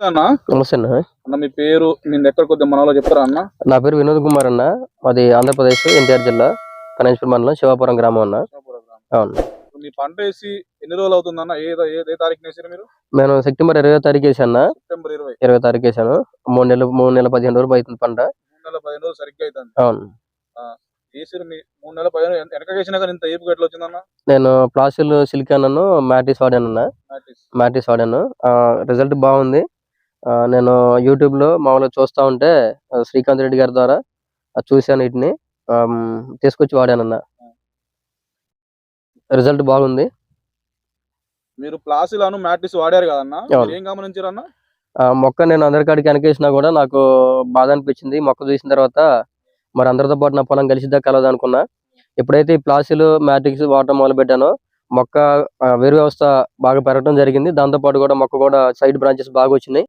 అన్న నమస్తే అన్న. అన్న మీ పేరు నేను ఎక్కడ కొద్దిగా మనలో చెప్తారా అన్న? నా పేరు వినోద్ కుమార్ అన్న. మాది ఆంధ్రప్రదేశ్ ఎన్టీఆర్ జిల్లా కనేశ్వరం మండలం శివాపురం గ్రామం అన్న. అవును. మీ పంట వేసి ఎన్ని రోజులు అవుతుంది అన్న? ఏ తారీఖు వేసారు మీరు? నేను సెప్టెంబర్ 20వ తారీఖు వేసాను అన్న. సెప్టెంబర్ 20. 20వ తారీఖు వేసాను. 3 నెలల 15 రోజులు అవుతుంది పంట. 3 నెలల 15 రోజులు సరిగ్గా అవుతుంది. అవును. వేసారు మీ 3 నెలల 15 వెనక వేసినా కానీ ఇంత ఏపుగా ఎట్లా వచ్చిందన్న? నేను ప్లాసిల్ సిలికాన్ అను మ్యాటిస్ వాడాను అన్న. మ్యాటిస్ వాడాను. రిజల్ట్ బాగుంది. నేను యూట్యూబ్ లో మామూలుగా చూస్తా ఉంటే శ్రీకాంత్ రెడ్డి గారి ద్వారా చూశాను. వీటిని తీసుకొచ్చి వాడానన్న. రిజల్ట్ బాగుంది. మీరు ప్లాసిలాను మ్యాటిస్ వాడారు కదన్న, ఏం గమనించారన్న? మొక్క నేను అందరికాడికి వెనకేసినా కూడా నాకు బాధ అనిపించింది. మొక్క చూసిన తర్వాత మరి అందరితో పాటు నా పొలం కలిసిద్దా కలదు అనుకున్నా. ఎప్పుడైతే ఈ ప్లాసిల్ మ్యాట్రిక్స్ వాడటం మొదలు పెట్టానో మొక్క వేరు వ్యవస్థ బాగా పెరగడం జరిగింది. దాంతో పాటు కూడా మొక్క కూడా సైడ్ బ్రాంచెస్ బాగా వచ్చినాయి.